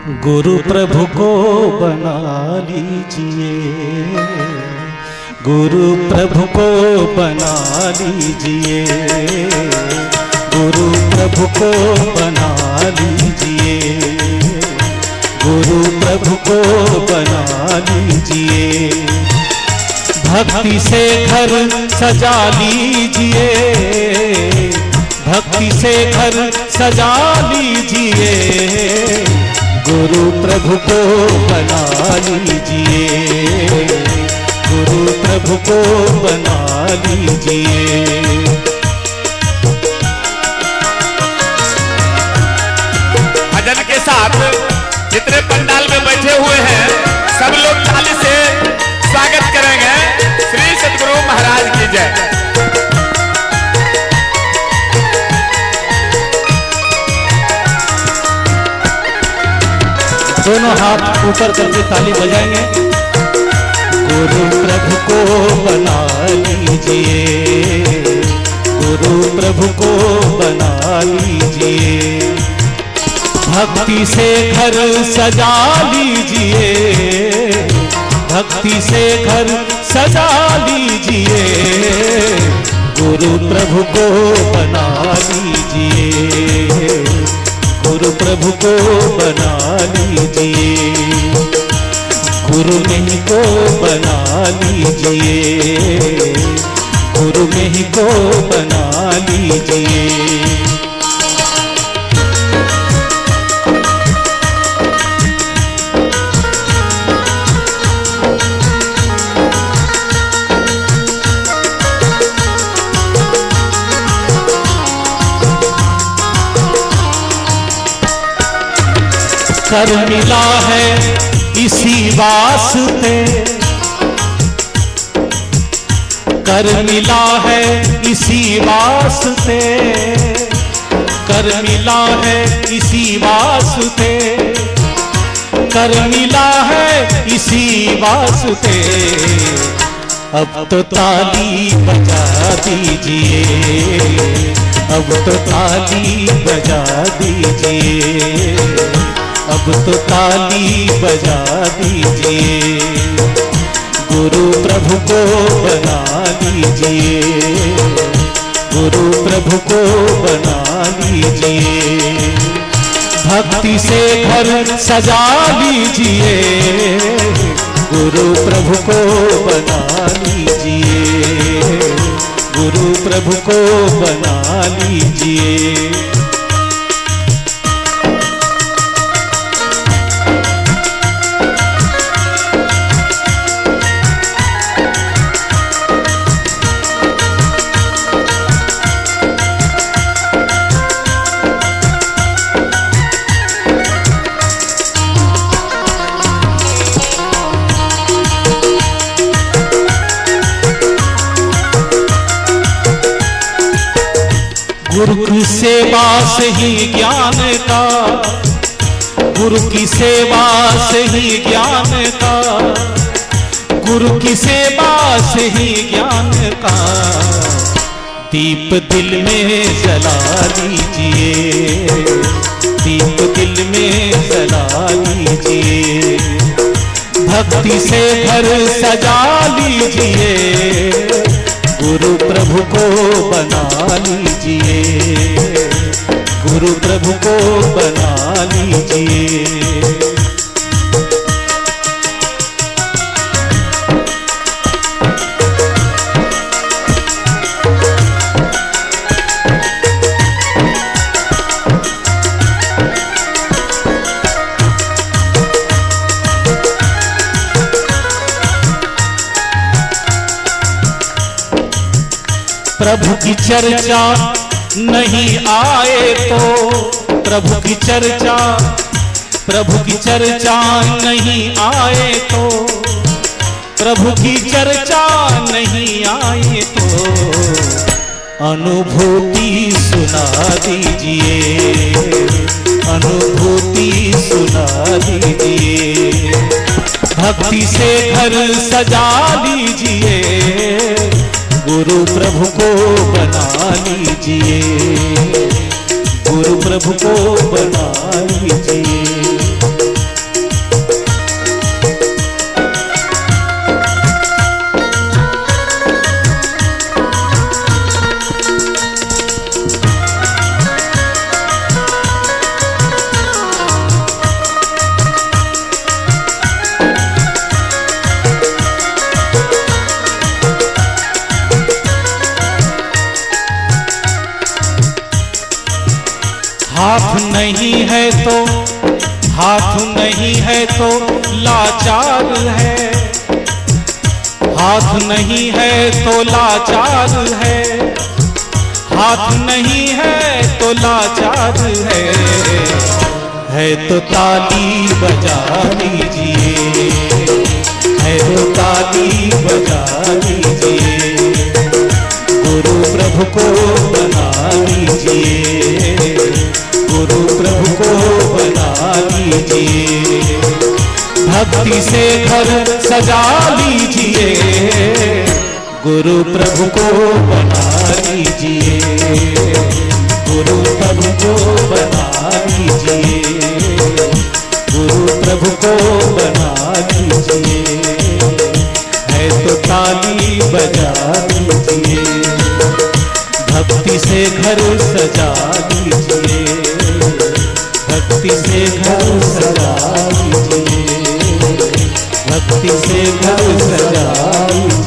गुरु प्रभु को बना लीजिए, गुरु प्रभु को बना लीजिए, गुरु प्रभु को बना लीजिए, गुरु प्रभु को बना लीजिए। भक्ति से घर सजा लीजिए, भक्ति से घर सजा लीजिए, गुरु प्रभु को बना लीजिए, गुरु प्रभु को बना लीजिए। भजन के साथ जितने पंडाल में बैठे हुए हैं सब लोग ताली से स्वागत करेंगे। श्री सतगुरु महाराज की जय। दोनों हाथ ऊपर करके ताली बजाएंगे। गुरु प्रभु को बना लीजिए, गुरु प्रभु को बना लीजिए। भक्ति से घर सजा लीजिए, भक्ति से घर सजा लीजिए, गुरु प्रभु को बना लीजिए, गुरु प्रभु को बना लीजिए, गुरु में ही को बना लीजिए, गुरु में ही को बना लीजिए। कर मिला है इसी वास्ते, कर मिला है इसी वास्ते, कर मिला है इसी वास्ते, कर मिला है इसी वास्ते। अब तो ताली बजा दीजिए, अब तो ताली बजा दीजिए, अब तो ताली बजा दीजिए, गुरु प्रभु को बना लीजिए, गुरु प्रभु को बना लीजिए। भक्ति से घर सजा लीजिए, गुरु प्रभु को बना लीजिए, गुरु प्रभु को बना लीजिए। गुरु की सेवा से ही ज्ञान का, गुरु की सेवा से ही ज्ञान का, गुरु की सेवा से ही ज्ञान का दीप दिल में जला लीजिए, दीप दिल में जला लीजिए। भक्ति से घर सजा लीजिए, गुरु प्रभु को बना लीजिए, गुरु प्रभु को बना लीजिए। प्रभु की चर्चा नहीं आए तो, प्रभु की चर्चा, प्रभु की चर्चा नहीं आए तो, प्रभु की चर्चा नहीं आए तो अनुभूति सुना दीजिए, अनुभूति सुना दीजिए। भक्ति से घर सजा लीजिए, गुरु प्रभु को बना लीजिए, गुरु प्रभु को बना लीजिए। नहीं है तो हाथ नहीं है तो लाचार है, हाथ नहीं है तो लाचार है, हाथ नहीं है तो लाचार है तो ताली बजा लीजिए, है तो ताली बजा लीजिए, गुरु प्रभु को बना लीजिए, गुरु प्रभु को बना लीजिए, भक्ति से घर सजा लीजिए, गुरु प्रभु को बना लीजिए, गुरु प्रभु को बना लीजिए, गुरु प्रभु को बना लीजिए, है तो ताली बजा लीजिए, भक्ति से घर सजा लीजिए, भक्ति से घर सजा लीजिए, भक्ति से घर सजा लीजिए।